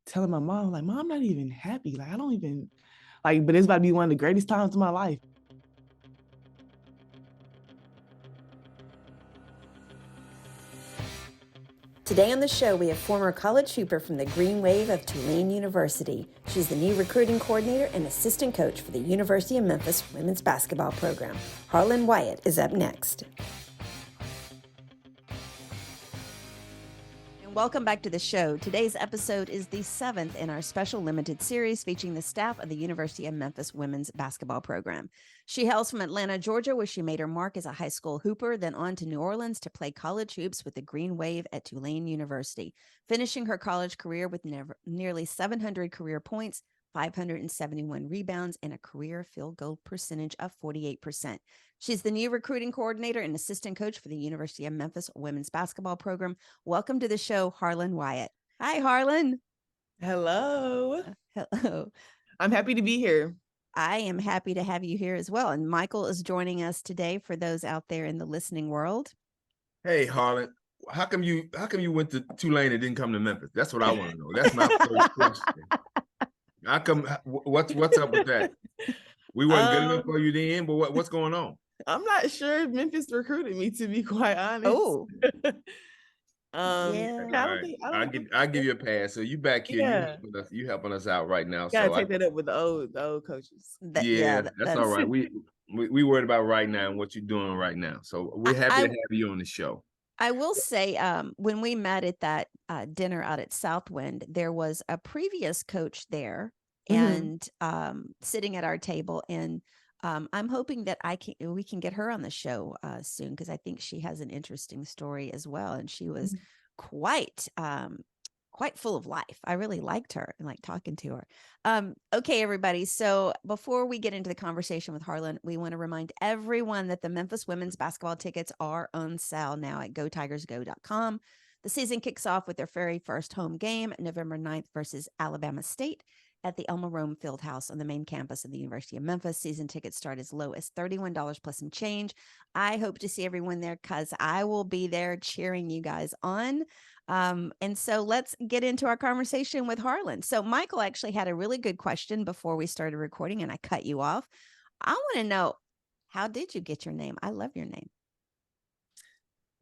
telling my mom, like, Mom, I'm not even happy. Like, I don't even like, but it's about to be one of the greatest times of my life. Today on the show, we have former college hooper from the Green Wave of Tulane University. She's the new recruiting coordinator and assistant coach for the University of Memphis women's basketball program. Harlan Wyatt is up next. Welcome back to the show. Today's episode is the 7th in our special limited series featuring the staff of the University of Memphis women's basketball program. She hails from Atlanta, Georgia, where she made her mark as a high school hooper, then on to New Orleans to play college hoops with the Green Wave at Tulane University, finishing her college career with nearly 700 career points, 571 rebounds, and a career field goal percentage of 48%. She's the new recruiting coordinator and assistant coach for the University of Memphis women's basketball program. Welcome to the show, Harlan Wyatt. Hi, Harlan. Hello. Hello. I'm happy to be here. I am happy to have you here as well. And Michael is joining us today for those out there in the listening world. Hey, Harlan, how come you went to Tulane and didn't come to Memphis? That's what I want to know. That's my first question. How come? What's up with that? We weren't good enough for you then, but what's going on? I'm not sure if Memphis recruited me, to be quite honest. Oh. Yeah. I'll give you a pass. So you back here, Yeah. you helping us out right now. Gotta take that up with the old coaches. That's all right. We worried about right now and what you're doing right now. So we're happy to have you on the show. I will say, when we met at that dinner out at Southwind, there was a previous coach there and sitting at our table, and I'm hoping that we can get her on the show soon, because I think she has an interesting story as well, and she was quite full of life. I really liked her and liked talking to her. Okay, everybody. So before we get into the conversation with Harlan, we want to remind everyone that the Memphis women's basketball tickets are on sale now at GoTigersGo.com. The season kicks off with their very first home game, November 9th versus Alabama State at the Elma Rome Fieldhouse on the main campus of the University of Memphis. Season tickets start as low as $31 plus some change. I hope to see everyone there because I will be there cheering you guys on. And so let's get into our conversation with Harlan. So Michael actually had a really good question before we started recording, and I cut you off. I want to know, how did you get your name? I love your name.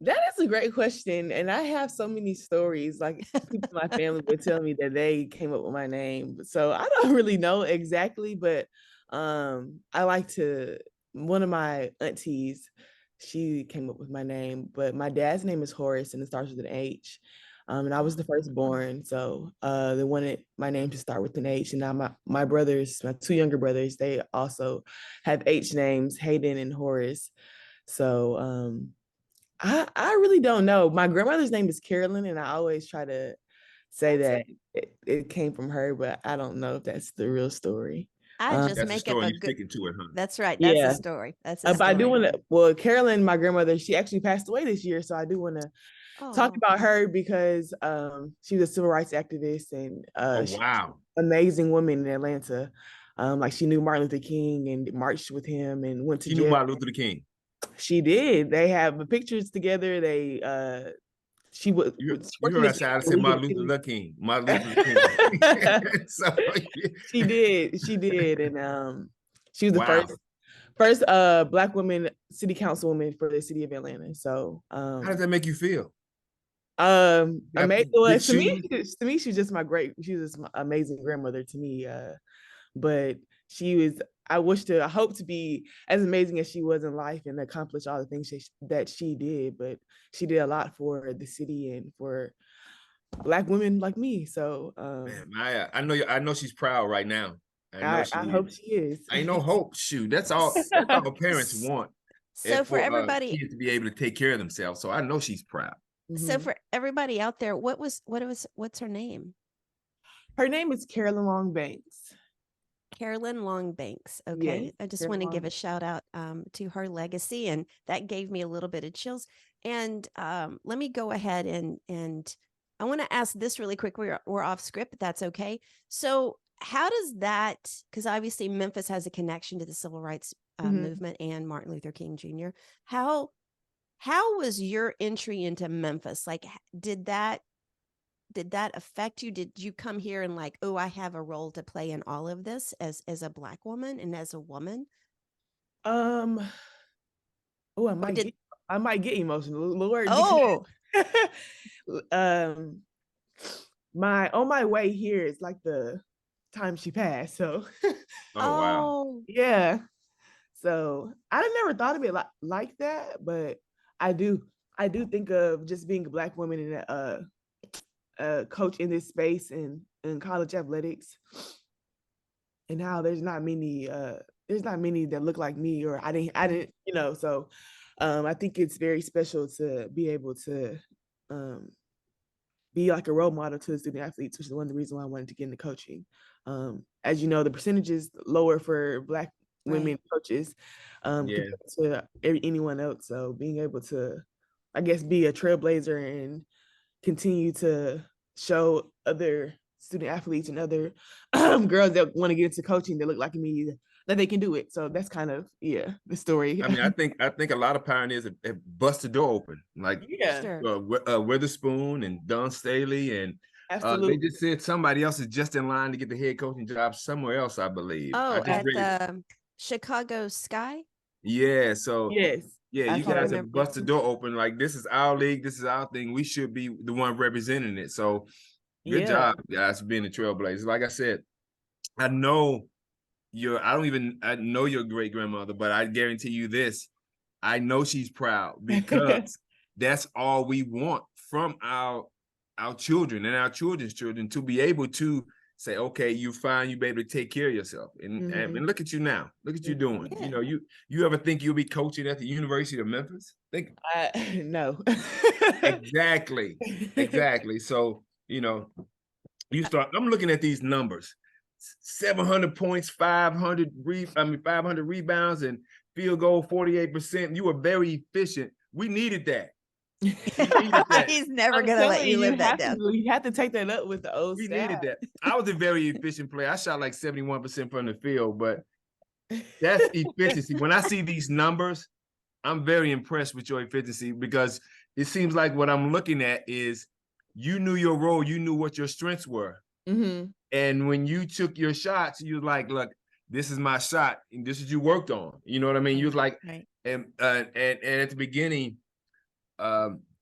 That is a great question. And I have so many stories. Like, people in my family would tell me that they came up with my name. So I don't really know exactly, but I like to, one of my aunties, she came up with my name, but my dad's name is Horace and it starts with an H. And I was the firstborn. So they wanted my name to start with an H. And now my brothers, my two younger brothers, they also have H names, Hayden and Horace. So I really don't know. My grandmother's name is Carolyn, and I always try to say that it came from her, but I don't know if that's the real story. I just That's make the story up a you're good. sticking to it, huh? That's right. That's Yeah. the story. That's a But story. I do want to. Well, Carolyn, my grandmother, she actually passed away this year, so I do want to talk about her because she was a civil rights activist and oh wow, amazing woman in Atlanta. Like, she knew Martin Luther King and marched with him and went to jail. She knew Martin Luther King. She did. They have pictures together. She was. You heard us say Martin Luther King. Martin Luther King. So, yeah. She did, and she was the first Black woman city councilwoman for the city of Atlanta. So how does that make you feel? Amazing. Well, to me, she's just she was my amazing grandmother to me. But she was. I hope to be as amazing as she was in life and accomplish all the things that she did. But she did a lot for the city and for Black women like me. So man, I know she's proud right now. I hope she is. Ain't no hope. Shoot, that's all parents want. So for everybody kids to be able to take care of themselves. So I know she's proud. So for everybody out there, what's her name? Her name is Carolyn Longbanks. Carolyn Longbanks. Okay. I just want to give a shout out to her legacy, and that gave me a little bit of chills. And let me go ahead and I want to ask this really quick. We're off script, but that's okay. So how does that, because obviously Memphis has a connection to the civil rights movement and Martin Luther King Jr. How was your entry into Memphis? Like, did that did that affect you? Did you come here and like, oh, I have a role to play in all of this as a Black woman and as a woman? Um, oh, Or did I might get emotional, Lord, oh because um, on my way here is like the time she passed. So Oh wow. oh yeah. So I never thought of it like that, but I do. I do think of just being a Black woman and a coach in this space and in college athletics, and how there's not many that look like me, or I didn't, so I think it's very special to be able to be like a role model to the student athletes, which is one of the reasons why I wanted to get into coaching. As you know, the percentage is lower for Black women right. coaches Yeah. compared to anyone else. So being able to, I guess, be a trailblazer and continue to show other student athletes and other girls that want to get into coaching that look like me that they can do it. So that's kind of the story. I mean, I think a lot of pioneers have busted the door open, like Yeah, Sure. Witherspoon and Don Staley, and they absolutely. just said somebody else is just in line to get the head coaching job somewhere else. I believe. I Oh, just at read it. the Chicago Sky? Yeah. So Yes. yeah, I you can't guys have remember. busted the door open. Like, this is our league. This is our thing. We should be the one representing it. So good Yeah. job, guys, for being a trailblazer. Like I said, I know I know your great grandmother, but I guarantee you this. I know she's proud, because that's all we want from our children and our children's children, to be able to say, okay, you're fine, you be able to take care of yourself. And and look at you now. Look at you doing. Yeah. You know, you ever think you'll be coaching at the University of Memphis? Think No. exactly. Exactly. So, I'm looking at these numbers. 700 points, 500 rebounds, and field goal 48%. You were very efficient. We needed that. He's never gonna let you live that down. You have to take that up with the old We staff. needed that. I was a very efficient player. I shot like 71% from the field, but that's efficiency. When I see these numbers, I'm very impressed with your efficiency, because it seems like what I'm looking at is you knew your role, you knew what your strengths were. And when you took your shots, you was like, look, this is my shot, and this is you worked on. You know what I mean? You was like, right. And at the beginning,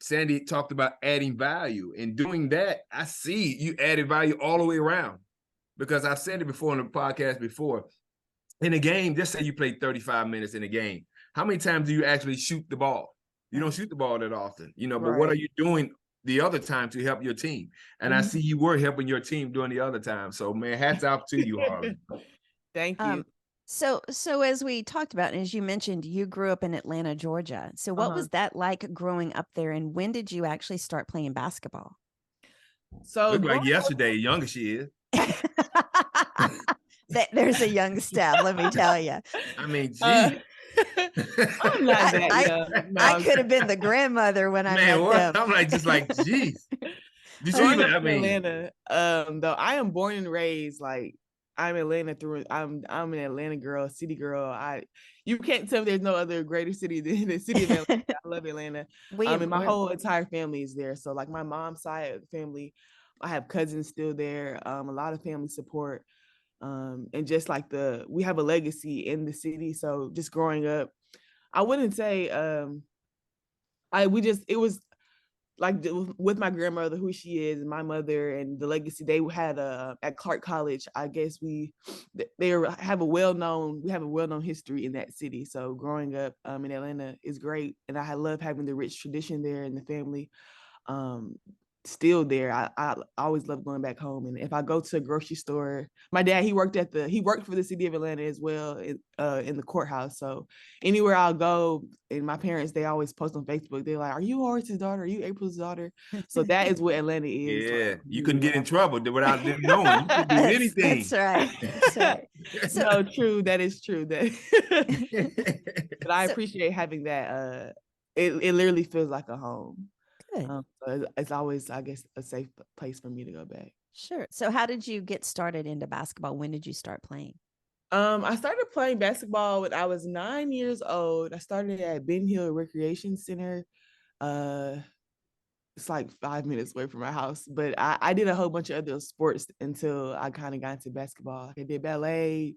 Sandy talked about adding value, and doing that, I see you added value all the way around, because I've said it before in the podcast before. In a game, just say you played 35 minutes in a game. How many times do you actually shoot the ball? You don't shoot the ball that often, but what are you doing the other time to help your team? And I see you were helping your team during the other time. So, man, hats off to you, Harlan. Thank you. So as we talked about, and as you mentioned, you grew up in Atlanta, Georgia. So what was that like growing up there, and when did you actually start playing basketball? So looked like yesterday, young as she is. There's a young staff, let me tell you. I mean, geez. I'm not that young. I could have been the grandmother when I met them. I'm like, geez. Did you even? Atlanta. Though I am born and raised, like, I'm Atlanta I'm an Atlanta girl, city girl. You can't tell me there's no other greater city than the city of Atlanta. I love Atlanta. And my whole entire family is there. So like my mom's side of the family, I have cousins still there. A lot of family support. And just like we have a legacy in the city. So just growing up, I wouldn't say it was like with my grandmother, who she is, and my mother, and the legacy they had at Clark College. I guess we have a well-known history in that city. So growing up in Atlanta is great, and I love having the rich tradition there in the family. Still there. I always love going back home, and if I go to a grocery store, my dad, he worked for the city of Atlanta as well, in the courthouse. So anywhere I'll go, and my parents, they always post on Facebook, they're like, are you Horace's daughter? Are you April's daughter? So that is what Atlanta is. Yeah, you couldn't get in trouble without them knowing. You could do anything. That's right. So true. That is true. But I appreciate having that. It literally feels like a home. So it's always, I guess, a safe place for me to go back. Sure. So how did you get started into basketball? When did you start playing? I started playing basketball when I was 9 years old. I started at Ben Hill Recreation Center. it's like 5 minutes away from my house. But I did a whole bunch of other sports until I kind of got into basketball. Like I did ballet,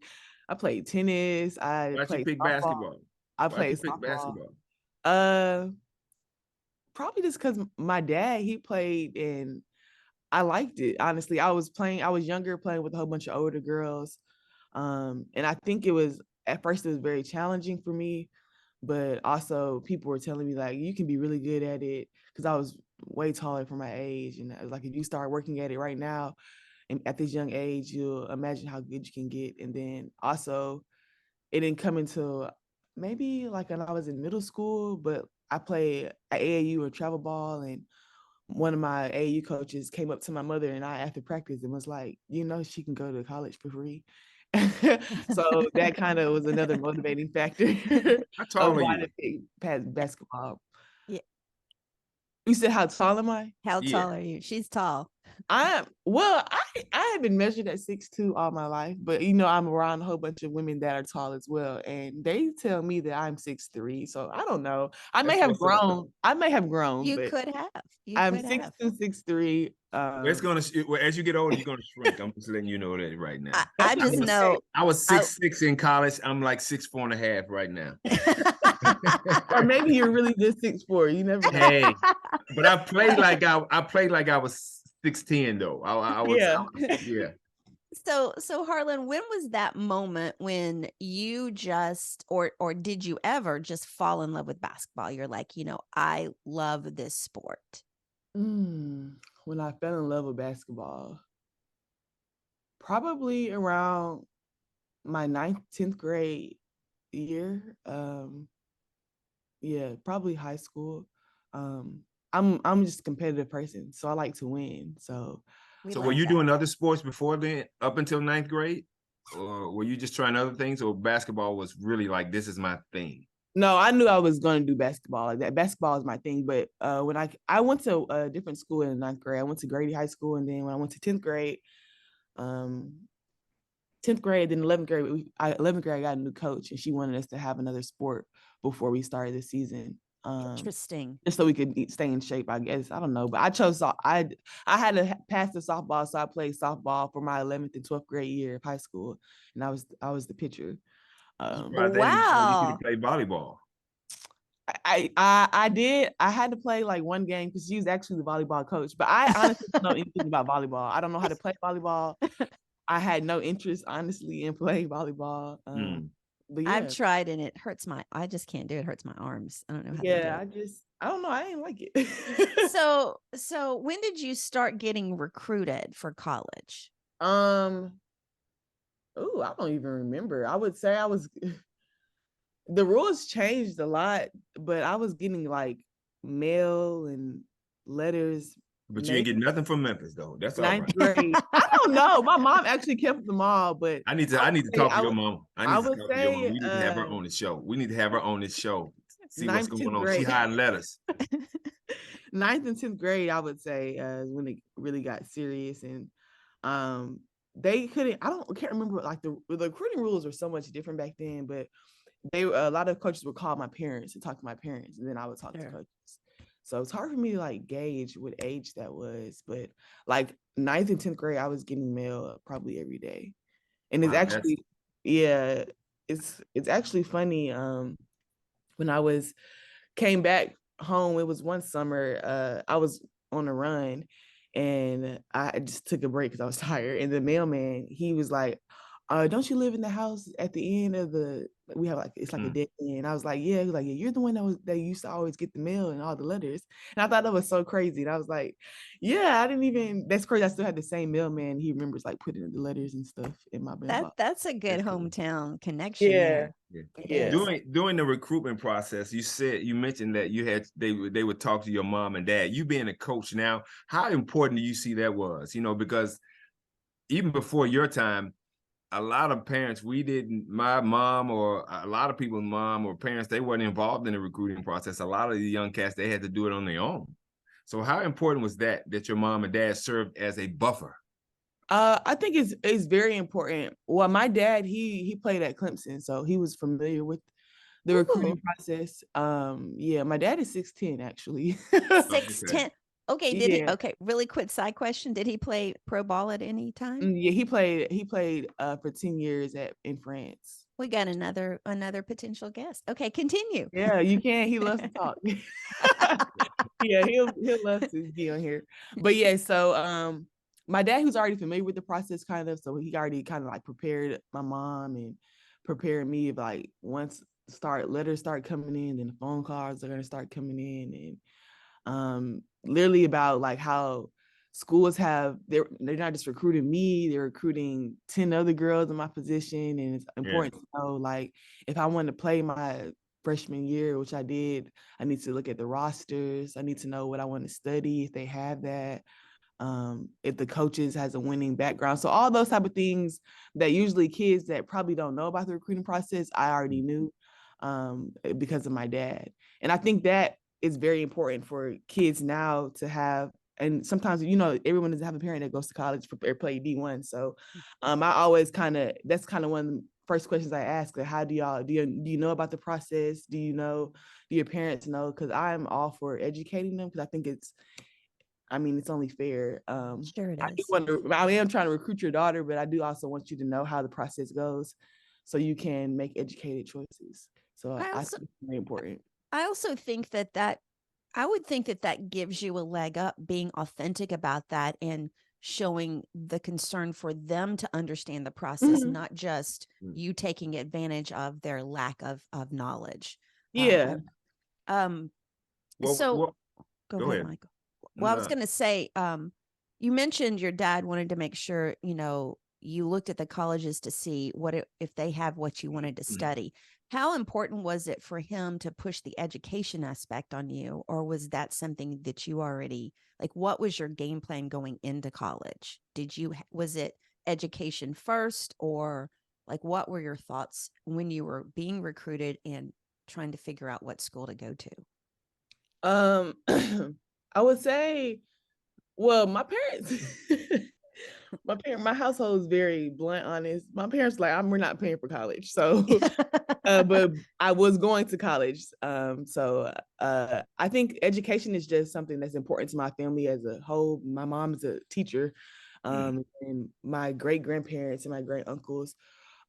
I played tennis, I Why'd you played pick softball. basketball? I Why'd you played pick softball. basketball? Uh, Probably just because my dad, he played and I liked it. Honestly, I was younger, playing with a whole bunch of older girls. And I think at first it was very challenging for me, but also people were telling me like, you can be really good at it, because I was way taller for my age. And I was like, if you start working at it right now and at this young age, you'll imagine how good you can get. And then also it didn't come until maybe like when I was in middle school, but I played at AAU or travel ball, and one of my AAU coaches came up to my mother and I after practice and was like, she can go to college for free. So that kind of was another motivating factor How of tall are why you? to pick basketball. Yeah. You said, how tall am I? How Yeah. tall are you? She's tall. I have been measured at 6'2" all my life, but I'm around a whole bunch of women that are tall as well, and they tell me that I'm 6'3". So I don't know. I may That's have what's up. grown. I may have grown, You but could have. You I'm could have. 6'2", 6'3". It's gonna as you get older, you're gonna shrink. I'm just letting you know that right now. I just know. I was I- 6'6" in college. I'm like 6'4.5" right now. Or maybe you're really just 6'4". You never know. Hey, but I played like I was 6'10" though. Yeah. So Harlan, when was that moment when you just or did you ever just fall in love with basketball? You're like, I love this sport. When I fell in love with basketball, probably around my 9th, 10th grade year. Yeah, probably high school. I'm just a competitive person, so I like to win. So were you doing other sports before then, up until 9th grade? Or were you just trying other things, or basketball was really like, this is my thing? No, I knew I was going to do basketball. Like that, basketball is my thing. But when I went to a different school in 9th grade, I went to Grady High School, and then when I went to 10th grade, 10th grade, then 11th grade, 11th grade, I got a new coach, and she wanted us to have another sport before we started the season. Interesting. Just so we could stay in shape, I guess. I don't know, but I chose I had to pass the softball, so I played softball for my 11th and 12th grade year of high school, and I was the pitcher. Wow. You play volleyball. I did. I had to play like one game because she was actually the volleyball coach, but I honestly don't know anything about volleyball. I don't know how to play volleyball. I had no interest, honestly, in playing volleyball. But yeah. I've tried and it hurts I just can't do it. It hurts my arms. I don't know how to do it. I don't know. I didn't like it. So when did you start getting recruited for college? I don't even remember. I would say the rules changed a lot, but I was getting like mail and letters. But you ain't getting nothing from Memphis though. That's all right. 9th grade. I don't know. My mom actually kept them all, but I need to talk to your mom. We need to have her on the show. We need to have her on this show. See what's going on. She hiding letters. 9th and 10th grade, I would say, when it really got serious, and they couldn't. Can't remember, like the recruiting rules were so much different back then, but a lot of coaches would call my parents and talk to my parents, and then I would talk to coaches. So it's hard for me to like gauge what age that was, but like 9th and 10th grade, I was getting mail probably every day. And it's actually, it's actually funny. When I came back home, it was one summer, I was on a run and I just took a break because I was tired. And the mailman, he was like, don't you live in the house at the end of we have it's like a dead end. I was like, yeah. He was like, yeah, you're the one that used to always get the mail and all the letters. And I thought that was so crazy. And I was like, yeah, that's crazy. I still had the same mailman. He remembers like putting the letters and stuff in my mailbox. That's a good hometown connection. Yeah. During the recruitment process, you mentioned that they would talk to your mom and dad. You being a coach now, how important do you see that was? Because even before your time, a lot of parents, my mom or a lot of people's mom or parents, they weren't involved in the recruiting process. A lot of the young cats, they had to do it on their own. So how important was that your mom and dad served as a buffer? I think it's very important. Well, my dad, he played at Clemson, so he was familiar with the recruiting process. Yeah, my dad is 6'10", actually. 6'10". Okay, Yeah. okay, really quick side question. Did he play pro ball at any time? Yeah, he played for 10 years in France. We got another potential guest. Okay, continue. Yeah, you can. He loves to talk. Yeah, he'll love to be on here. But yeah, so my dad, who's already familiar with the process, kind of, so he already kind of like prepared my mom and prepared me, like once letters start coming in, then the phone calls are gonna start coming in, and literally about like how schools they're not just recruiting me, they're recruiting 10 other girls in my position. And it's important to know, like, if I want to play my freshman year, which I did, I need to look at the rosters. I need to know what I want to study, if they have that, if the coaches has a winning background. So all those type of things that usually kids that probably don't know about the recruiting process, I already knew because of my dad. And I think that is very important for kids now to have. And sometimes, everyone doesn't have a parent that goes to college or play D1. So I always that's kind of one of the first questions I ask. Like, how do you know about the process? Do your parents know? Because I'm all for educating them, because I think it's only fair. Sure it is. I am trying to recruit your daughter, but I do also want you to know how the process goes so you can make educated choices. So I think it's very important. I also think that I would think that gives you a leg up, being authentic about that and showing the concern for them to understand the process, not just you taking advantage of their lack of knowledge. Yeah. So go ahead, Michael. Well, I was going to say, you mentioned your dad wanted to make sure, you looked at the colleges to see if they have what you wanted to study. How important was it for him to push the education aspect on you? Or was that something that you already, like, what was your game plan going into college? Was it education first, or like, what were your thoughts when you were being recruited and trying to figure out what school to go to? I would say, well, my parents, my household is very blunt, honest. My parents we're not paying for college. So, but I was going to college. So I think education is just something that's important to my family as a whole. My mom is a teacher, and my great grandparents and my great uncles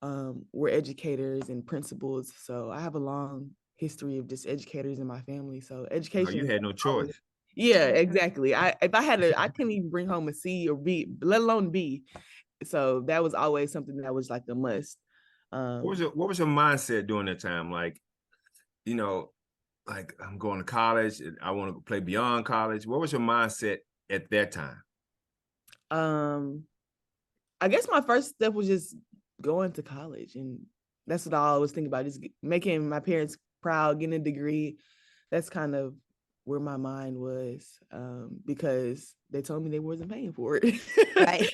were educators and principals. So I have a long history of just educators in my family. So education. You had no choice. Yeah, exactly. If I had I couldn't even bring home a C or B, let alone B. So that was always something that was like a must. What was your mindset during that time? Like, like, I'm going to college and I want to play beyond college. What was your mindset at that time? I guess my first step was just going to college, and that's what I always think about, just making my parents proud, getting a degree. That's kind of where my mind was, because they told me they wasn't paying for it. Right.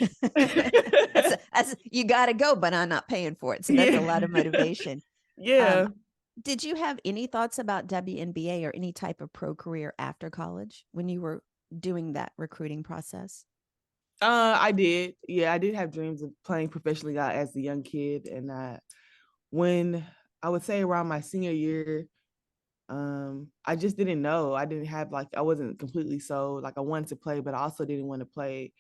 You got to go, but I'm not paying for it. So that's a lot of motivation. Yeah. Did you have any thoughts about WNBA or any type of pro career after college when you were doing that recruiting process? I did. Yeah, I did have dreams of playing professionally as a young kid. And when I would say around my senior year, I just didn't know. I didn't have I wasn't completely sold. Like, I wanted to play, but I also didn't want to play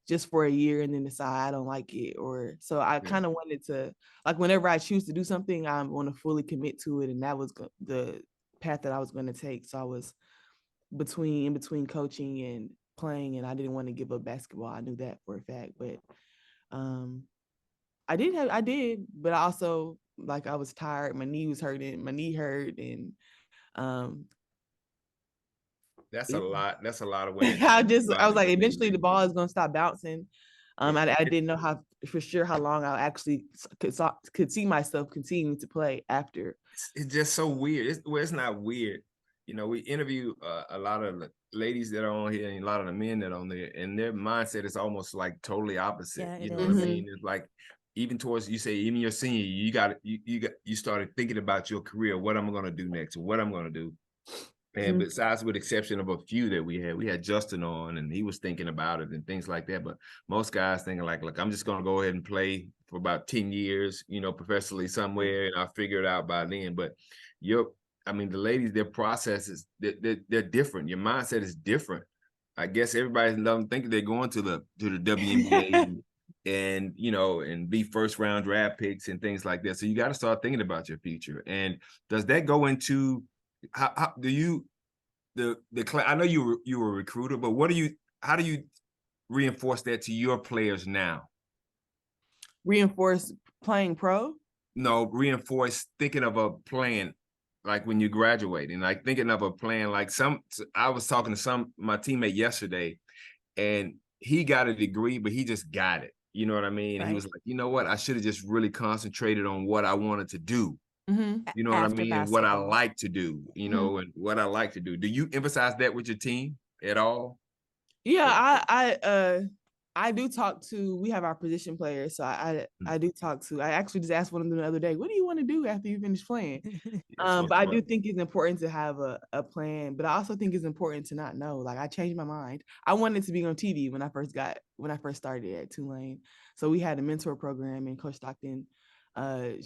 just for a year and then decide I don't like it. So I kind of wanted to, like, whenever I choose to do something, I want to fully commit to it. And that was the path that I was going to take. So I was in between coaching and playing, and I didn't want to give up basketball. I knew that for a fact, but I did, but I also, I was tired. My knee was hurting. My knee hurt, and that's a lot. That's a lot of weight. I was like, eventually the ball is going to stop bouncing. I didn't know for sure how long I actually could see myself continuing to play after. It's just so weird. It's not weird. We interview a lot of the ladies that are on here and a lot of the men that are on there, and their mindset is almost like totally opposite. Yeah, you know what I mean? It's like, even towards, you say, even your senior year, you started thinking about your career. What am I going to do next? What I'm going to do. And besides, with the exception of a few that we had Justin on, and he was thinking about it and things like that. But most guys thinking like, look, I'm just going to go ahead and play for about 10 years, professionally somewhere, and I'll figure it out by then. But the ladies, their processes, they're different. Your mindset is different. I guess everybody's thinking they're going to the WNBA and you know, and be first round draft picks and things like that. So you got to start thinking about your future. And does that go into how do you I know you were a recruiter, but how do you reinforce that to your players now? Reinforce playing pro? No, reinforce thinking of a plan like when you graduate and like thinking of a plan like I was talking to my teammate yesterday and he got a degree, but he just got it. You know what I mean? Right. He was like, you know what? I should have just really concentrated on what I wanted to do. You know what I mean? And what I like to do, you know, and what I like to do. Do you emphasize that with your team at all? Yeah, I do talk to, we have our position players. So I do talk to, I actually just asked one of them the other day, what do you want to do after you finish playing? But I do think it's important to have a plan, but I also think it's important to not know. Like I changed my mind. I wanted to be on TV when I first started at Tulane. So we had a mentor program and Coach Stockton,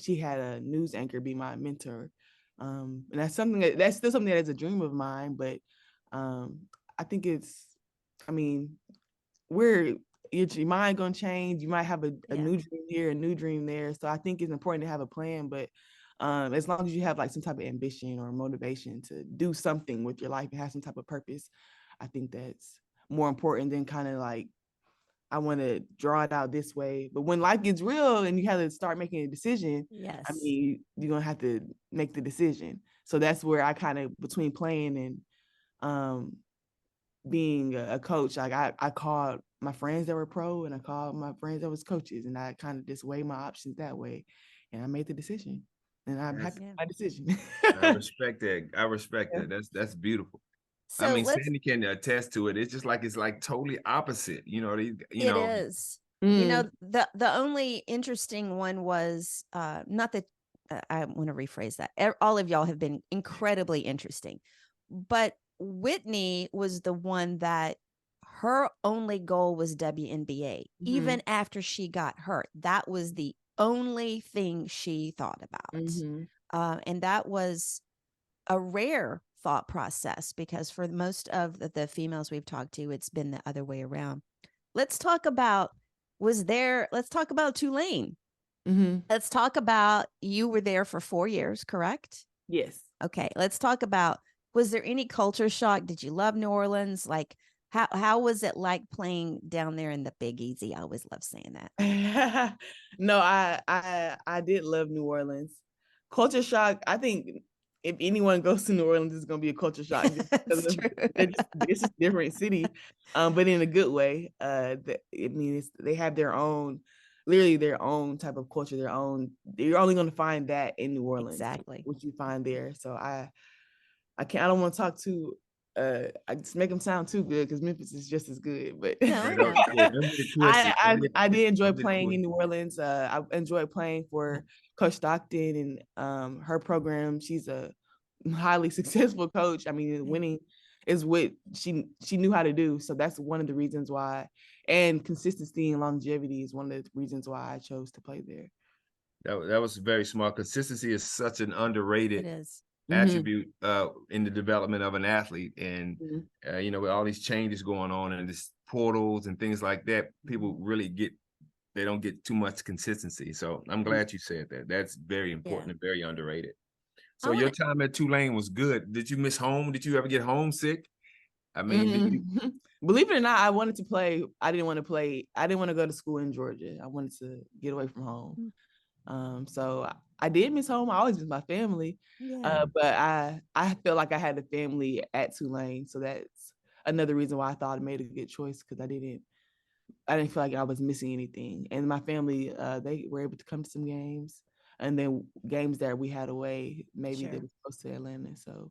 she had a news anchor be my mentor. And that's still something that is a dream of mine, but I think your mind gonna change. You might have a new dream here, a new dream there. So I think it's important to have a plan, but as long as you have like some type of ambition or motivation to do something with your life and have some type of purpose, I think that's more important than kind of like, I want to draw it out this way. But when life gets real and you have to start making a decision, Yes. I mean, you're gonna have to make the decision. So that's where I kind of, between playing and being a coach, like I called my friends that were pro and I called my friends that was coaches, and I kind of just weighed my options that way, and I made the decision, and I'm happy with my decision. I respect that. I respect that. That's beautiful. So I mean, Sandy can attest to it. It's just like, it's like totally opposite. You know, it is. You know, the only interesting one was not that I want to rephrase that. All of y'all have been incredibly interesting, but Whitney was the one that her only goal was WNBA. Even after she got hurt, that was the only thing she thought about. And that was a rare thought process, because for most of the females we've talked to, it's been the other way around. Let's talk about Tulane. Let's talk about, you were there for 4 years, correct? Yes. Okay. Let's talk about, was there any culture shock? Did you love New Orleans? Like, how was it like playing down there in the Big Easy? I always love saying that. No, I did love New Orleans. Culture shock, I think if anyone goes to New Orleans, it's gonna be a culture shock. It's just a different city, but in a good way. They have their own, literally their own type of culture, you're only gonna find that in New Orleans. Exactly. What you find there. So I don't want to talk too, I just make them sound too good, because Memphis is just as good. But No. I did enjoy playing in New Orleans. I enjoyed playing for Coach Stockton and her program. She's a highly successful coach. I mean, winning is what she knew how to do. So that's one of the reasons why, and consistency and longevity is one of the reasons why I chose to play there. That was very smart. Consistency is such an underrated attribute in the development of an athlete. And you know, with all these changes going on and this portals and things like that, people really they don't get too much consistency. So I'm glad you said that. That's very important and very underrated. So your time at Tulane was good. Did you miss home? Did you ever get homesick? I mean, believe it or not, I wanted to play. I didn't want to go to school in Georgia. I wanted to get away from home. So I did miss home. I always miss my family. But I feel like I had a family at Tulane. So that's another reason why I thought I made a good choice, because I didn't feel like I was missing anything. And my family, they were able to come to some games, and then games that we had away, maybe they were close to Atlanta. So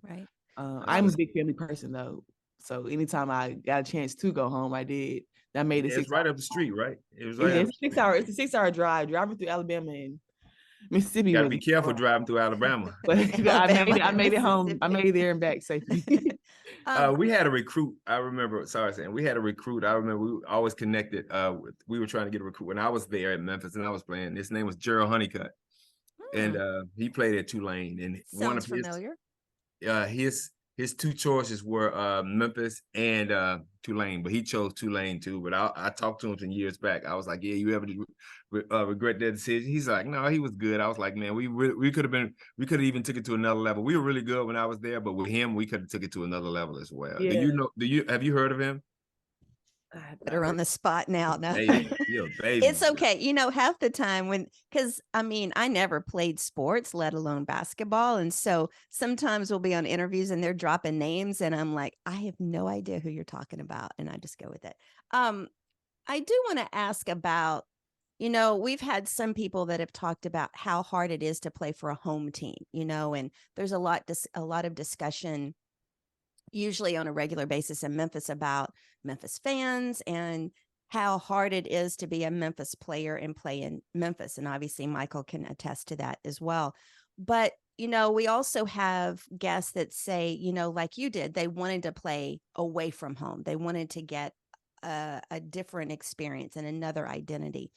I'm a big family person though. So anytime I got a chance to go home, I did. That made it. It's right up the street, right? It was right. It's a 6-hour drive, driving through Alabama and Mississippi. You gotta be careful driving through Alabama. But I made it home. I made it there and back safely. We had a recruit. I remember. Sorry, Sam. We had a recruit. I remember we always connected. We were trying to get a recruit when I was there in Memphis, and I was playing. His name was Gerald Honeycutt, and he played at Tulane. And Sounds familiar. His his two choices were Memphis and Tulane, but he chose Tulane too. But I talked to him some years back. I was like, "Yeah, you ever regret that decision?" He's like, "No, he was good." I was like, "Man, we could have even took it to another level. We were really good when I was there, but with him, we could have took it to another level as well." Yeah. Have you heard of him? Put her on the spot now. No, Baby, you're a baby. it's okay. You know, half the time because I mean, I never played sports, let alone basketball. And so sometimes we'll be on interviews and they're dropping names and I'm like, I have no idea who you're talking about. And I just go with it. I do want to ask about, you know, we've had some people that have talked about how hard it is to play for a home team, you know, and there's a lot of discussion usually on a regular basis in Memphis about Memphis fans and how hard it is to be a Memphis player and play in Memphis. And obviously Michael can attest to that as well. But, you know, we also have guests that say, you know, like you did, they wanted to play away from home. They wanted to get a different experience and another identity.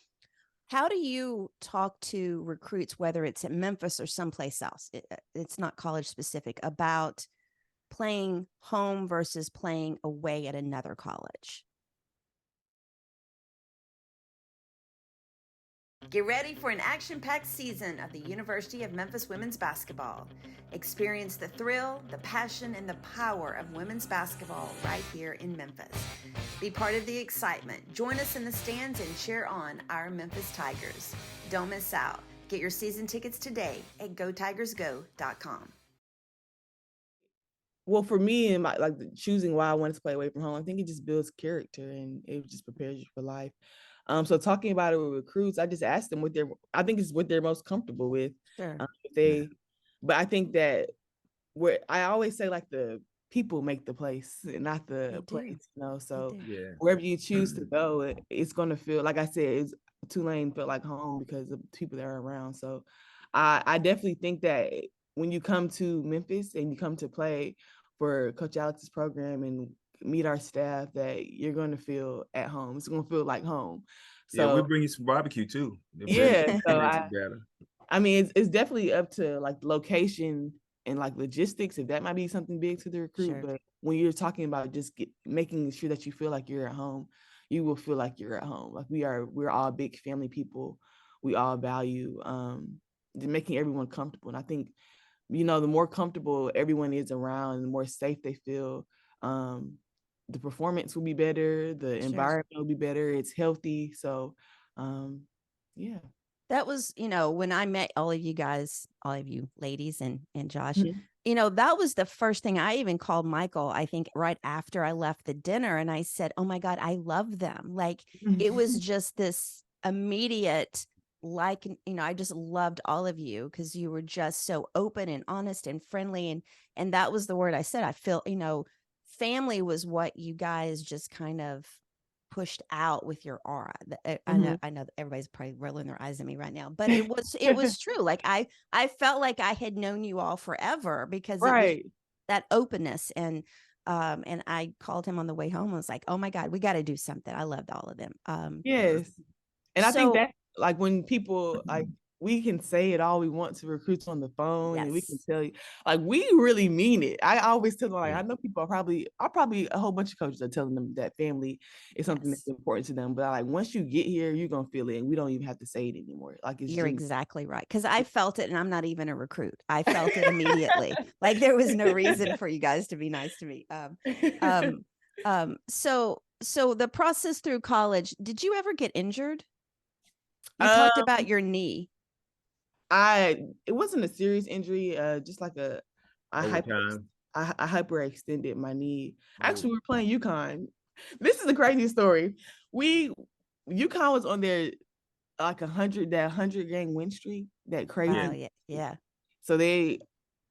How do you talk to recruits, whether it's at Memphis or someplace else? It's not college specific, about playing home versus playing away at another college? Get ready for an action-packed season of the University of Memphis women's basketball. Experience the thrill, the passion, and the power of women's basketball right here in Memphis. Be part of the excitement. Join us in the stands and cheer on our Memphis Tigers. Don't miss out. Get your season tickets today at GoTigersGo.com. Well, for me and my choosing why I wanted to play away from home, I think it just builds character and it just prepares you for life. So talking about it with recruits, I just asked them I think it's what they're most comfortable with. Sure. But I think that I always say like the people make the place and not the place, you know. So wherever you choose to go, it's going to feel, like I said, Tulane felt like home because of the people that are around. So I definitely think that when you come to Memphis and you come to play for Coach Alex's program and meet our staff, that you're going to feel at home. It's going to feel like home. So we bring you some barbecue too. Yeah. So I mean, it's definitely up to like location and like logistics, if that might be something big to the recruit. Sure. But when you're talking about just making sure that you feel like you're at home, you will feel like you're at home. Like we're all big family people. We all value making everyone comfortable. And I think, you know, the more comfortable everyone is around, the more safe they feel, the performance will be better, the environment will be better, it's healthy. So yeah. That was, you know, when I met all of you guys, all of you ladies and Josh, you know, that was the first thing. I even called Michael, I think right after I left the dinner, and I said, oh my God, I love them. Like it was just this immediate, like, you know, I just loved all of you because you were just so open and honest and friendly. And that was the word I said. I feel, you know, family was what you guys just kind of pushed out with your aura. I know that everybody's probably rolling their eyes at me right now, but it was true. Like I felt like I had known you all forever because it was that openness. And I called him on the way home. I was like, oh my God, we got to do something. I loved all of them. Yes. And I think that like when people like, we can say it all we want to recruits on the phone, and we can tell you, like, we really mean it. I always tell them, like, I know people are probably a whole bunch of coaches are telling them that family is something that's important to them. But like, once you get here, you're going to feel it, and we don't even have to say it anymore. Like, you're exactly right. Cause I felt it, and I'm not even a recruit. I felt it immediately. Like there was no reason for you guys to be nice to me. So the process through college, did you ever get injured? You talked about your knee. It wasn't a serious injury, just like I hyperextended my knee. Actually, we were playing UConn. This is a crazy story. UConn was on their like 100 game win streak, that crazy. Oh, yeah. So they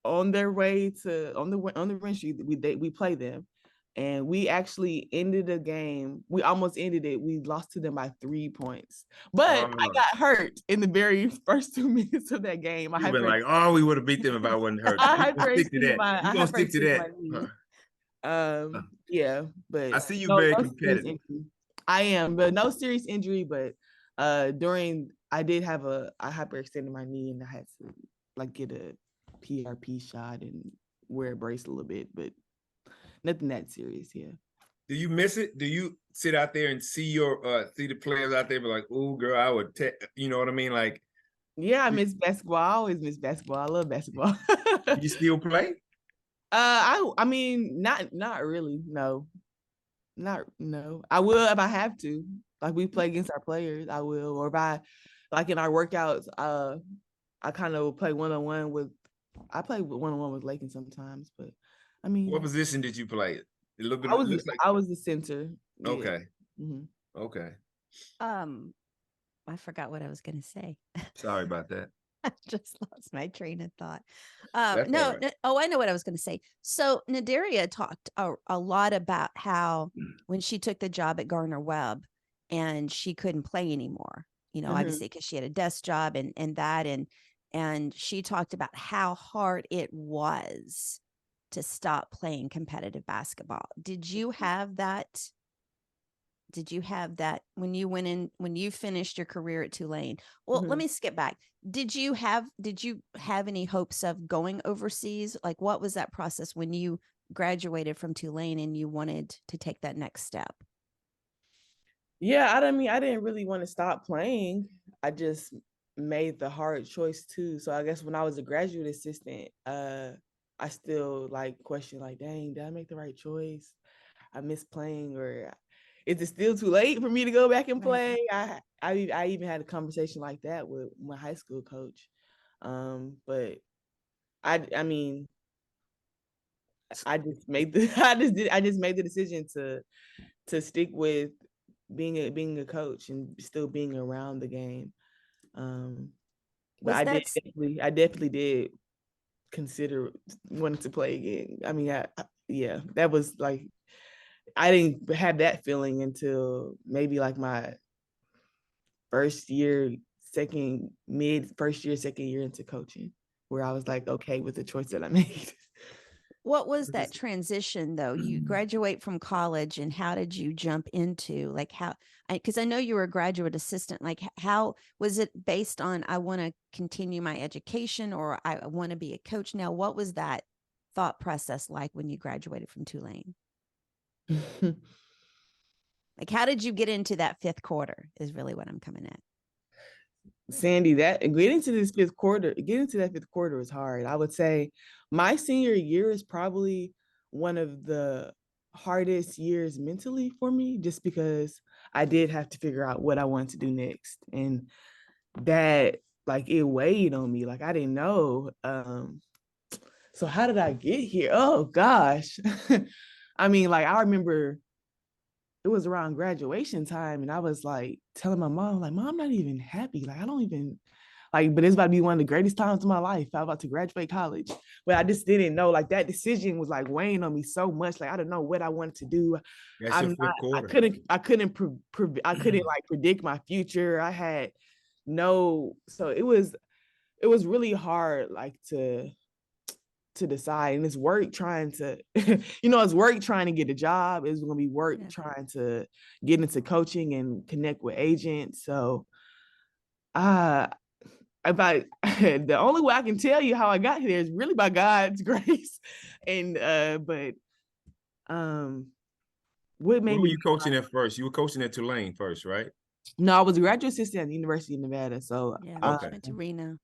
on their way to on the win streak, we play them. And we actually ended the game. We almost ended it. We lost to them by 3 points. But I got hurt in the very first 2 minutes of that game. You've been like, oh, we would have beat them if I wasn't hurt. You're going to stick to that. Yeah, but I see you very competitive. I am, but no serious injury. But I hyperextended my knee, and I had to like get a PRP shot and wear a brace a little bit, but nothing that serious. Yeah. Do you miss it? Do you sit out there and see your see the players out there be like, oh girl, I would you know what I mean? Like, Yeah, I miss basketball. I always miss basketball. I love basketball. you still play? I mean, not really. No. No. I will if I have to. Like we play against our players, I will. Or if I like in our workouts, I kind of play one-on-one with one-on-one with Lakin sometimes, but I mean What position did you play? A little bit I it was looks like I was the center. Yeah. okay. Mhm. Okay. I forgot what I was going to say. Sorry about that. I just lost my train of thought. That's No, all right. oh, I know what I was going to say. So Nadaria talked a lot about how when she took the job at Gardner Webb and she couldn't play anymore, you know, Mhm. obviously because she had a desk job and she talked about how hard it was to stop playing competitive basketball. Did you have that? Did you have that when you finished your career at Tulane? Well, let Mhm. me skip back. Did you have any hopes of going overseas? Like what was that process when you graduated from Tulane and you wanted to take that next step? Yeah, I didn't really want to stop playing. I just made the hard choice too. So I guess when I was a graduate assistant, I still like questioned like, dang, did I make the right choice? I miss playing, or is it still too late for me to go back and Right. play? I even had a conversation like that with my high school coach. But I mean, I just made the I just made the decision to stick with being a coach and still being around the game. But Was that I definitely did consider wanting to play again. I mean, yeah, that was like I didn't have that feeling until maybe like my first year, first year, second year into coaching, where I was like, okay with the choice that I made. what was that transition though? You Mm-hmm. graduate from college and how did you jump into like how because I know you were a graduate assistant, like how was it based on I want to continue my education or I want to be a coach now? What was that thought process like when you graduated from Tulane? Like how did you get into that fifth quarter is really what I'm coming at. Sandy, getting to that fifth quarter was hard. I would say my senior year is probably one of the hardest years mentally for me, just because I did have to figure out what I wanted to do next. And that like it weighed on me. Like I didn't know. So how did I get here? Oh gosh. I mean, like I remember it was around graduation time and I was like telling my mom, like, Mom, I'm not even happy. Like, I don't even like, but it's about to be one of the greatest times of my life. I'm about to graduate college. But I just didn't know. Like that decision was like weighing on me so much. Like I didn't know what I wanted to do. That's your fifth quarter. I couldn't like predict my future. I had no, so it was really hard like to decide. And it's work trying to it's work trying to get a job. It's gonna be work trying to get into coaching and connect with agents. So about the only way I can tell you how I got here is really by God's grace. And but what made Where were me you coaching at first? You were coaching at Tulane first, right? no, I was a graduate assistant at the University of Nevada. So Yeah, Okay. went to Reno.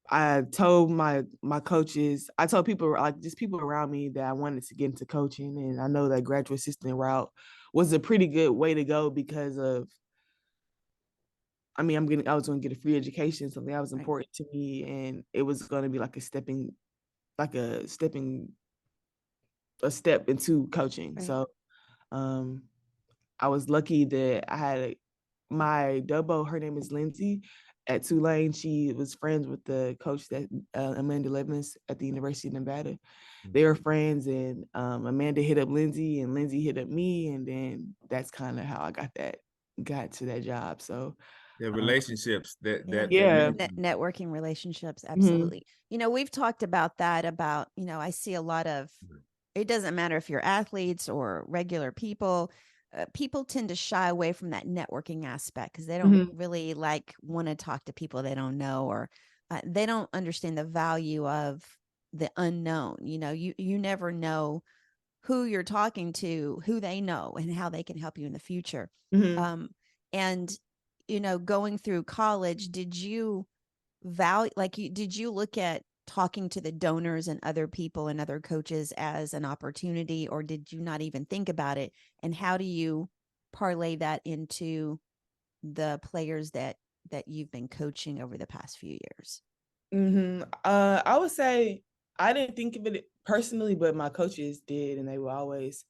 I told my coaches, I told people like just people around me that I wanted to get into coaching, and I know that graduate assistant route was a pretty good way to go because of, I mean, I was going to get a free education, something that was important to me, and it was going to be like a step into coaching. Right. So, I was lucky that I had my double. Her name is Lindsay at Tulane. She was friends with the coach that Amanda Levins at the University of Nevada. They were friends, and Amanda hit up Lindsay, and Lindsay hit up me, and then that's kind of how I got to that job. So The relationships yeah. Networking relationships, Mhm. absolutely. You know, we've talked about that about, you know, I see a lot of, it doesn't matter if you're athletes or regular people, people tend to shy away from that networking aspect because they don't really like want to talk to people they don't know or they don't understand the value of the unknown. You never know who you're talking to, who they know, and how they can help you in the future. Mhm. And going through college, did you did you look at talking to the donors and other people and other coaches as an opportunity, or did you not even think about it? And how do you parlay that into the players that you've been coaching over the past few years? I would say I didn't think of it personally, but my coaches did, and they were always.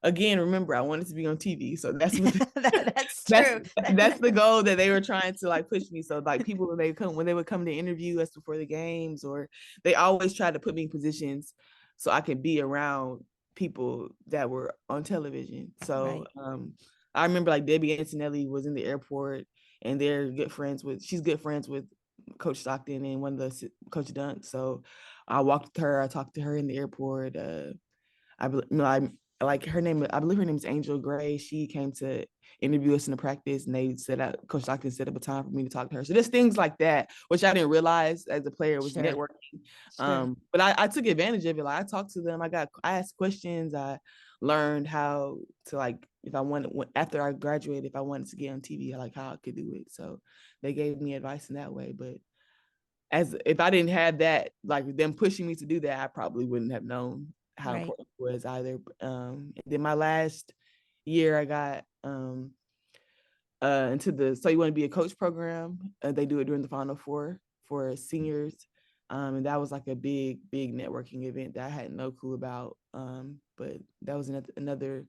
Again, remember, I wanted to be on TV, so that's what That's true. that's the goal that they were trying to like push me. So like people when they would come to interview us before the games, or they always tried to put me in positions so I could be around people that were on television. So Right. I remember like Debbie Antonelli was in the airport, and she's good friends with Coach Stockton and one of the Coach Dunk. So I walked with her, I talked to her in the airport. I like her name. I believe her name is Angel Gray. She came to interview us in the practice, and they Coach Stockton set up a time for me to talk to her. So there's things like that, which I didn't realize as a player was Sure. networking. Sure. But I took advantage of it. Like I talked to them. I asked questions. I learned how to like if I wanted after I graduated, if I wanted to get on TV, like how I could do it. So they gave me advice in that way. But as if I didn't have that, like them pushing me to do that, I probably wouldn't have known how Right. important it was either. And then my last year, I got into the So You Want to Be a Coach program. They do it during the Final Four for seniors. And that was like a big networking event that I had no clue about. But that was another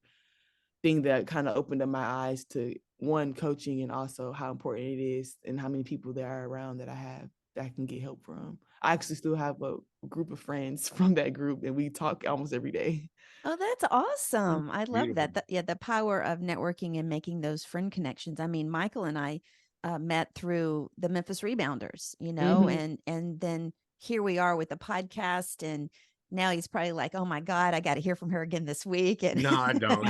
thing that kind of opened up my eyes to one, coaching, and also how important it is and how many people there are around that I have that I can get help from. I actually still have a group of friends from that group, and we talk almost every day. Oh, that's awesome. I love Beautiful. that. The power of networking and making those friend connections. I mean, Michael and I met through the Memphis Rebounders, Mhm. and then here we are with the podcast, and now he's probably like, "Oh my God, I got to hear from her again this week." And No, I don't.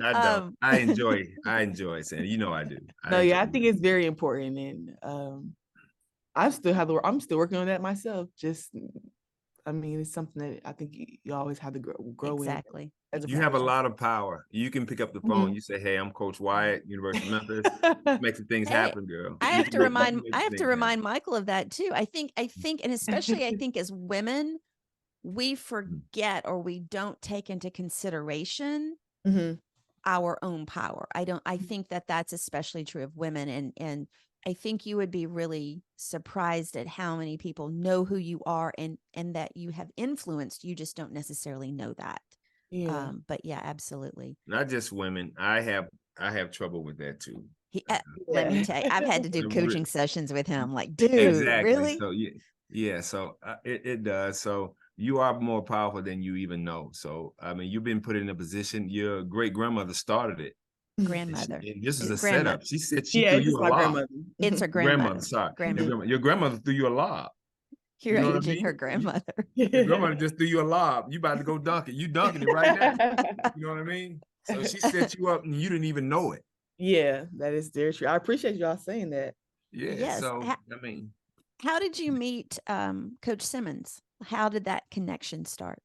I don't. um, I enjoy saying, I do. I No, enjoy yeah, I think it. it's very important, and I'm still working on that myself. Just, I mean, it's something that I think you always have to grow in exactly, as a You have a exactly. professional. lot of power. You can pick up the phone. Mhm. You say, "Hey, I'm Coach Wyatt, University of Memphis." Make some things Hey, happen, girl. I You have can to make, you can remind make I some have to things happen. remind Michael of that too. I think, and especially I think as women, we forget or we don't take into consideration Mhm. our own power. I think that that's especially true of women, and I think you would be really surprised at how many people know who you are and that you have influenced. You just don't necessarily know that. Yeah. But yeah, absolutely. Not just women. I have trouble with that too. He, let me Yeah. tell you, I've had to do I re- coaching sessions with him. Like, dude, Exactly. really? So yeah, yeah. So it does. So you are more powerful than you even know. So I mean, you've been put in a position. Your great grandmother started it, Grandmother, and this is a grandmother. setup. She said she Yeah, threw it's you just a my lob. grandmother. It's her Grandmother, grandmother. sorry, Grandmother. your grandmother threw you a lob. You You're know what I aging her mean? grandmother. Your grandmother just threw you a lob. You about to go dunk it. You dunking it right now. You know what I mean? So she set you up, and you didn't even know it. Yeah, that is very true. I appreciate y'all saying that. Yeah. Yes. So I mean, How did you meet Coach Simmons? How did that connection start?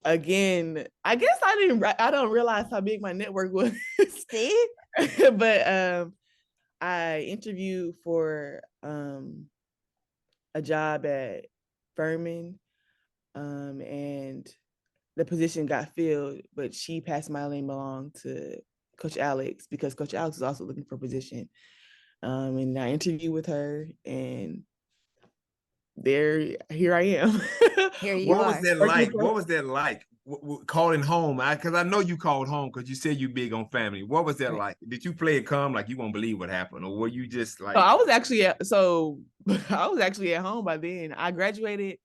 Again, I guess I don't realize how big my network was. See? But I interviewed for a job at Furman, and the position got filled, but she passed my name along to Coach Alex because Coach Alex was also looking for a position. And I interviewed with her, and here I am. Here you what was are. that Working like? for What was that like? Calling home? Because I know you called home because you said you big on family. What was that Right. like? Did you play it calm like you won't believe what happened, or were you just So like, I was actually I was actually at home by then. I graduated,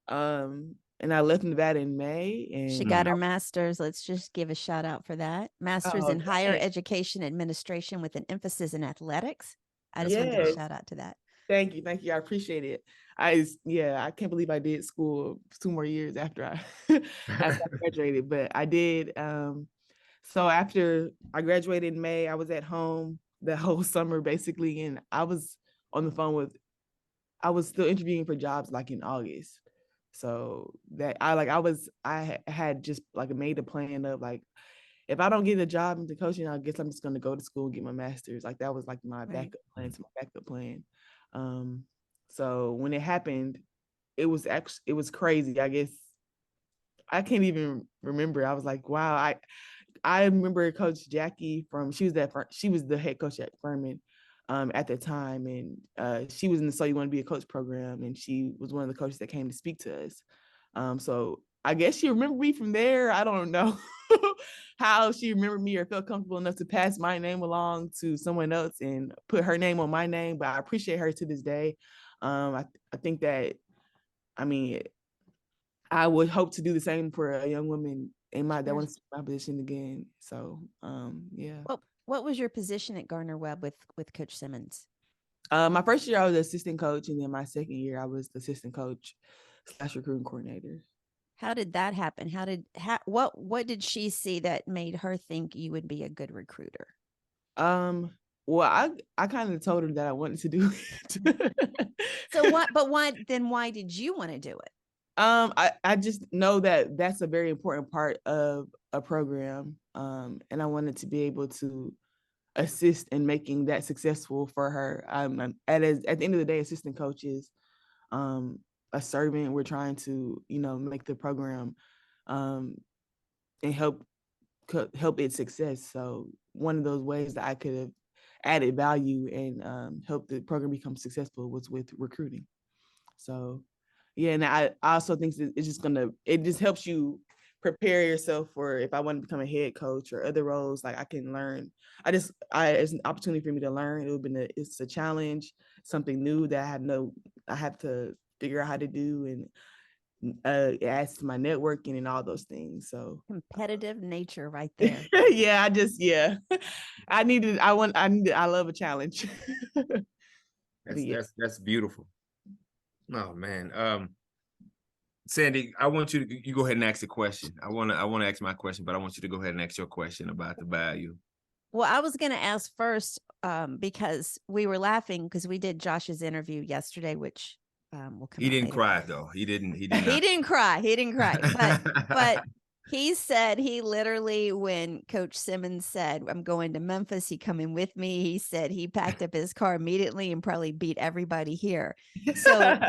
and I left Nevada in May. She And got her master's. Let's just give a shout out for that. Master's oh, in higher thanks. education administration with an emphasis in athletics. I just want to give a Yes, shout out to that. thank you. I appreciate it. I can't believe I did school 2 more years after I after I graduated, but I did. So after I graduated in May, I was at home the whole summer basically, and I was on the phone with I was still interviewing for jobs like in August. So that I had just like made a plan of like, if I don't get a job into coaching, I guess I'm just gonna go to school and get my master's. Like that was like my Right. backup plan to my backup plan. Um, so when it happened, it was crazy. I guess I can't even remember. I was like, wow. I remember Coach Jackie she was the head coach at Furman at the time, and she was in the So You Want to Be a Coach program, and she was one of the coaches that came to speak to us. So I guess she remembered me from there. I don't know how she remembered me or felt comfortable enough to pass my name along to someone else and put her name on my name, but I appreciate her to this day. I think that, I mean, I would hope to do the same for a young woman that wants to my position again. So yeah. What was your position at Gardner Webb with Coach Simmons? My first year I was the assistant coach, and then my second year I was the assistant coach / recruiting coordinator. How did that happen? What did she see that made her think you would be a good recruiter? Well, I kind of told her that I wanted to do it. So why did you want to do it? I just know that that's a very important part of a program. And I wanted to be able to assist in making that successful for her. At the end of the day, assistant coach is a servant. We're trying to, make the program and help its success. So one of those ways that I could have added value and helped the program become successful was with recruiting. So yeah, and I also think that it just helps you prepare yourself for if I want to become a head coach or other roles. Like I can learn. It's an opportunity for me to learn. It's a challenge, something new that I have to figure out how to do, and it adds to my networking and all those things. So competitive nature right there. Yeah, I love a challenge. That's beautiful. Oh man. Sandy, I want you go ahead and ask the question. I want to ask my question, but I want you to go ahead and ask your question about the value. Well, I was going to ask first because we were laughing because we did Josh's interview yesterday, which will come. He didn't later. cry though. He didn't he didn't cry. He didn't cry. But he said he literally, when Coach Simmons said, "I'm going to Memphis, he coming with me," he said he packed up his car immediately and probably beat everybody here. So what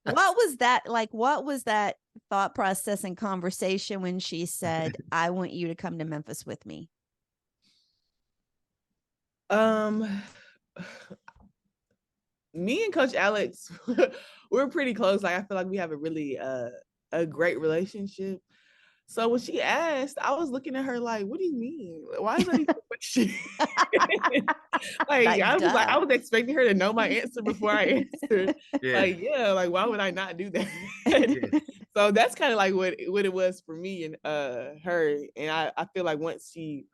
was that like? What was that thought process and conversation when she said, "I want you to come to Memphis with me"? Me and Coach Alex, we're pretty close. Like I feel like we have a really a great relationship. So when she asked, I was looking at her like, "What do you mean? Why is that even a question?" I was expecting her to know my answer before I answered. Yeah. Like why would I not do that? Yeah. So that's kind of like what it was for me and her. And I feel like once she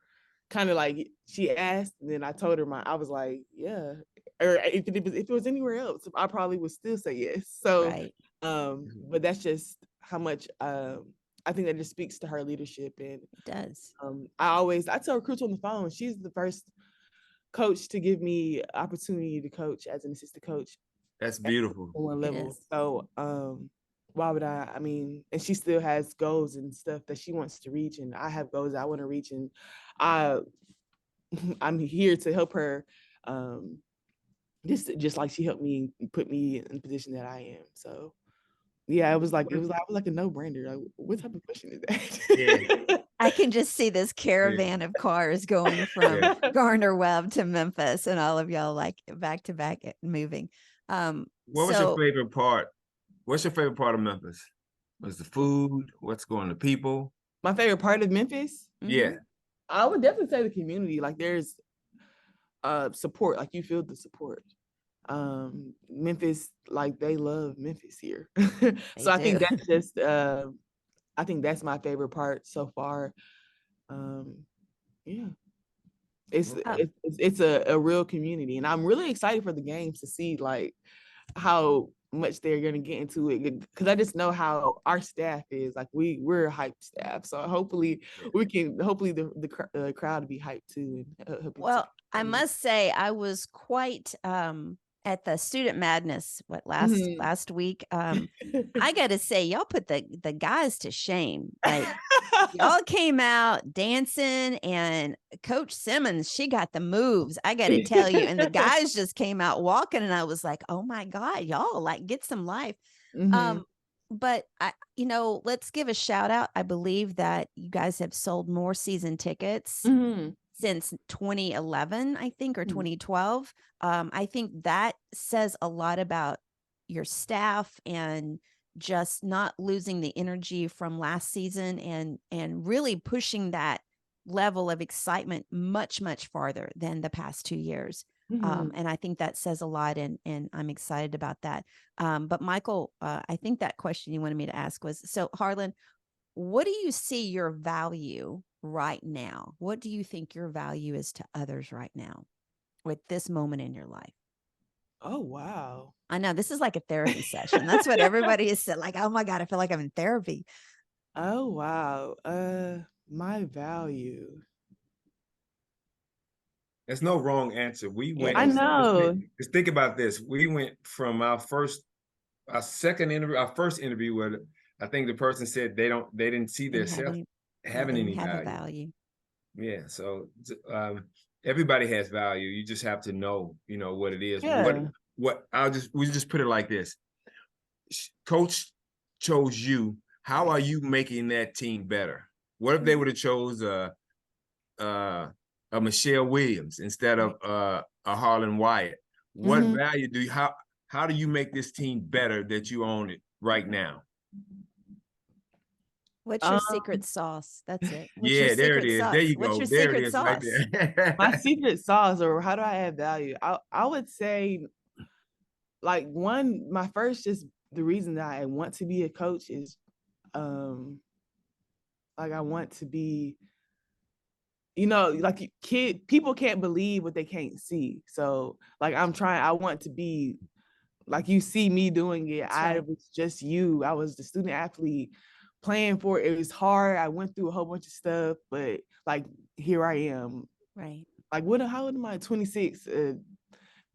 kind of like she asked, and then I told her I was like, yeah. Or if it was anywhere else, I probably would still say yes. So right. But that's just how much I think that just speaks to her leadership. And it does. I tell recruits on the phone, she's the first coach to give me opportunity to coach as an assistant coach. That's beautiful. One level. So why would I mean, and she still has goals and stuff that she wants to reach, and I have goals I want to reach, and I'm here to help her just like she helped me put me in the position that I am. So yeah, I was like a no-brainer. Like, what type of question is that? Yeah. I can just see this caravan of cars going from Gardner Webb to Memphis, and all of y'all like back to back moving. What was your favorite part? What's your favorite part of Memphis? Was the food? What's going to people? My favorite part of Memphis? Yeah. I would definitely say the community. Like there's support, like you feel the support. Memphis, like they love Memphis here. So I think that's just I think that's my favorite part so far. Yeah. It's a real community, and I'm really excited for the games to see like how much they're going to get into it, because I just know how our staff is. Like we're a hyped staff, so hopefully the crowd will be hyped too. Well, I must say I was quite at the Student Madness, Mhm. last week, I gotta say, y'all put the guys to shame. Like, y'all came out dancing, and Coach Simmons, she got the moves, I gotta tell you. And the guys just came out walking, and I was like, oh my God, y'all like get some life. Mhm. But let's give a shout out. I believe that you guys have sold more season tickets Mhm. since 2011, I think, or Mhm. 2012. I think that says a lot about your staff and just not losing the energy from last season, and really pushing that level of excitement much, much farther than the past 2 years. Mhm. And I think that says a lot, and I'm excited about that. But Michael, I think that question you wanted me to ask was, so Harlan, what do you see your value right now? What do you think your value is to others right now with this moment in your life? Oh, wow. I know this is like a therapy session. That's what everybody has said. Like, oh my God, I feel like I'm in therapy. Oh, wow. My value. There's no wrong answer. We It went, I isn't. know. just think about this. We went from our first interview where I think the person said they didn't see Didn't have themselves any, yeah, having they didn't any have a value. value. Yeah. So everybody has value. You just have to know, what it is. Yeah. We just put it like this. Coach chose you. How are you making that team better? What if they would have chose a Michelle Williams instead of a Harlan Wyatt? What Mhm. value how do you make this team better that you own it right now? What's your Um, secret sauce? That's it. What's your Yeah, there it secret is. There sauce? you What's go. your There it secret is right sauce? my there. secret sauce, or how do I add value? I would say, like, my first, just the reason that I want to be a coach is, like, I want to be, like, people can't believe what they can't see. So, like, I want to be like, you see me doing it. That's I right. was just you. I was the student athlete playing for it. It was hard. I went through a whole bunch of stuff, but like, here I am. Right. Like, how old am I? 26,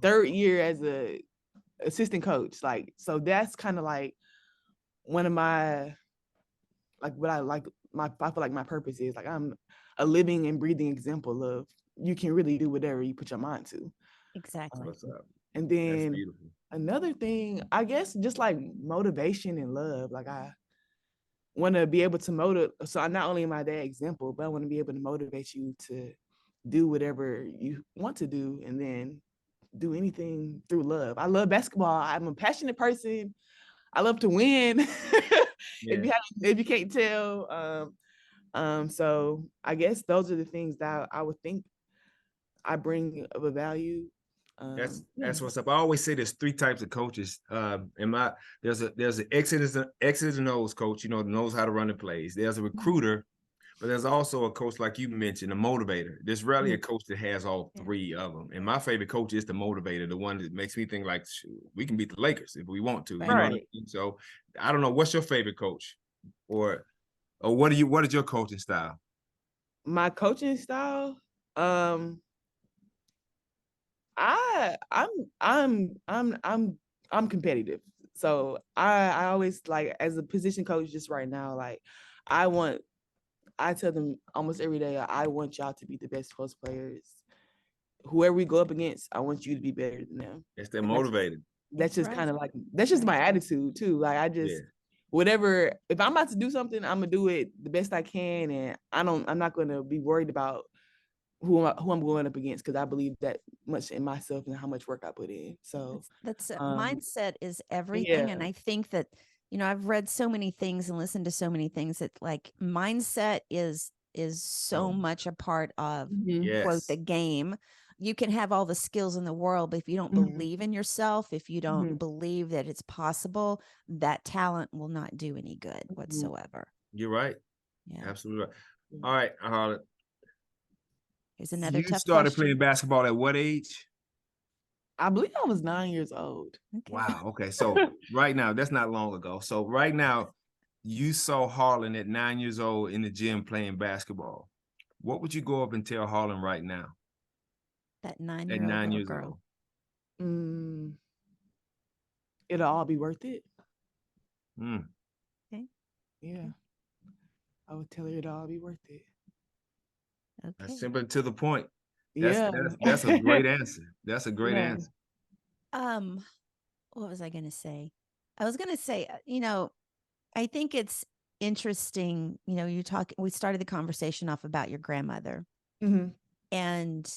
third year as a assistant coach. Like, so that's kind of like one of my, like, what I like, I feel like my purpose is, like, I'm a living and breathing example of you can really do whatever you put your mind to. Exactly. What's up? And That's then beautiful. another thing, I guess, just like motivation and love. Like, I want to be able to motivate. So I not only am I that example, but I want to be able to motivate you to do whatever you want to do, and then do anything through love. I love basketball. I'm a passionate person. I love to win. Yeah. If you can't tell. So I guess those are the things that I would think I bring of a value. Yeah. That's what's up. I always say there's three types of coaches. There's an X's and O's coach, knows how to run the plays. There's a recruiter, but there's also a coach, like you mentioned, a motivator. There's rarely a coach that has all three of them. And my favorite coach is the motivator, the one that makes me think like, we can beat the Lakers if we want to. You know what I Right. mean? So I don't know, what's your favorite coach, or what is your coaching style? My coaching style, I'm competitive. So I always, like, as a position coach just right now, like, I tell them almost every day, I want y'all to be the best post players. Whoever we go up against, I want you to be better than them. It's that And motivated. that's just Right. kind of like, that's just my attitude too. Like, I Yeah. just, whatever, if I'm about to do something, I'm gonna do it the best I can, and I'm not gonna be worried about who I'm going up against, because I believe that much in myself and how much work I put in. So That's um mindset is everything. yeah. And I think that, I've read so many things and listened to so many things that, like, mindset is so much a part of, Mhm. quote, the Yes. game. You can have all the skills in the world, but if you don't Mhm. believe in yourself, if you don't Mhm. believe that it's possible, that talent will not do any good Mhm. whatsoever. You're right. Yeah. Absolutely right. All right, Harlan. Here's another You tough started question. playing basketball at what age? I believe I was 9 years old. Okay. Wow. Okay. So right now, that's not long ago. So right now, you saw Harlan at 9 years old in the gym playing basketball. What would you go up and tell Harlan right now That at 9-year-old 9 little years girl. old? Mm, it'll all be worth it. Mm. Yeah. I would tell her it'll all be worth it. Okay. That's simple and to the point. Yeah. That's a great answer. That's a great Yeah. answer. What was I going to say? I was going to say, I think it's interesting, we started the conversation off about your grandmother Mhm. and,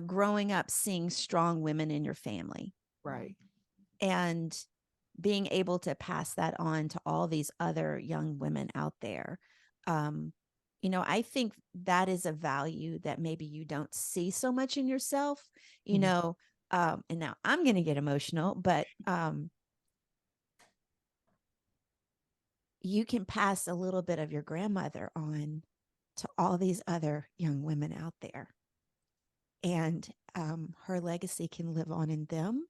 growing up seeing strong women in your family Right. and being able to pass that on to all these other young women out there. I think that is a value that maybe you don't see so much in yourself, Mhm. and now I'm going to get emotional, but you can pass a little bit of your grandmother on to all these other young women out there. And her legacy can live on in them.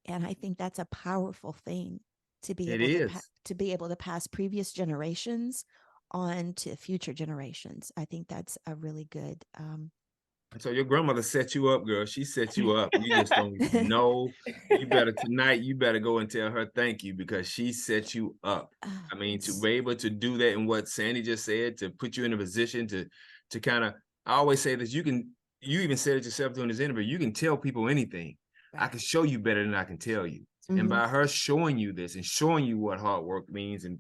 And I think that's a powerful thing to be It able is. to be able to pass previous generations on to future generations. I think that's a really good So your grandmother set you up, girl. She set you up. You just don't even know. You better go and tell her thank you because she set you up. I mean, to be able to do that and what Sandy just said, to put you in a position to kind of, I always say this, you even said it yourself during this interview, you can tell people anything. I can show you better than I can tell you. And by her showing you this and showing you what hard work means and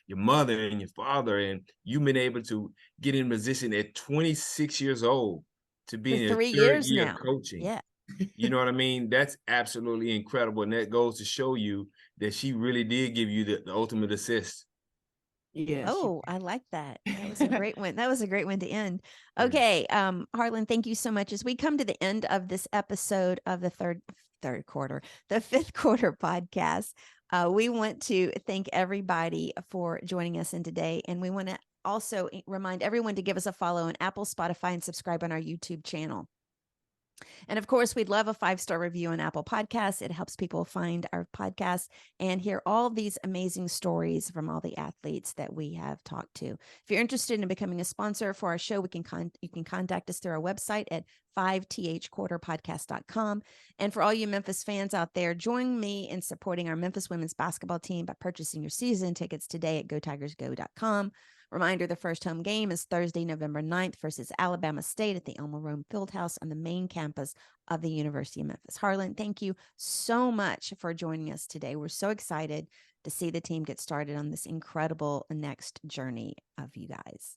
your mother and your father, and you've been able to get in position at 26 years old to be for in your 3 third years year now. coaching. Yeah. You know what I mean? That's absolutely incredible. And that goes to show you that she really did give you the ultimate assist. Yeah. Oh, I like that. That was a great one. That was a great one to end. Yeah. Okay. Harlan, thank you so much. As we come to the end of this episode of the fifth quarter podcast, we want to thank everybody for joining us in today. And we want to also remind everyone to give us a follow on Apple, Spotify, and subscribe on our YouTube channel. And of course, we'd love a 5-star review on Apple Podcasts. It helps people find our podcast and hear all these amazing stories from all the athletes that we have talked to. If you're interested in becoming a sponsor for our show, you can contact us through our website at 5thquarterpodcast.com. And for all you Memphis fans out there, join me in supporting our Memphis women's basketball team by purchasing your season tickets today at GoTigersGo.com. Reminder, the first home game is Thursday, November 9th versus Alabama State at the Elmer Rome Fieldhouse on the main campus of the University of Memphis. Harlan, thank you so much for joining us today. We're so excited to see the team get started on this incredible next journey of you guys.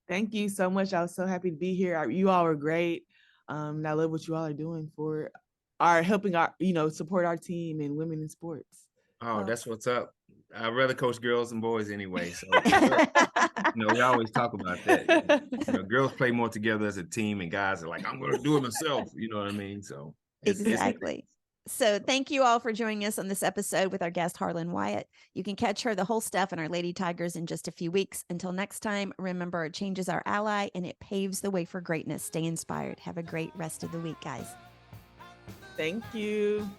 Thank you so much. I was so happy to be here. You all were great. And I love what you all are doing for helping our, support our team and women in sports. Oh, that's what's up. I'd rather coach girls than boys anyway. So, we always talk about that. Girls play more together as a team and guys are like, I'm going to do it myself. You know what I mean? So exactly. So thank you all for joining us on this episode with our guest, Harlan Wyatt. You can catch her, the whole stuff, and our Lady Tigers in just a few weeks. Until next time, remember, change is our ally and it paves the way for greatness. Stay inspired. Have a great rest of the week, guys. Thank you.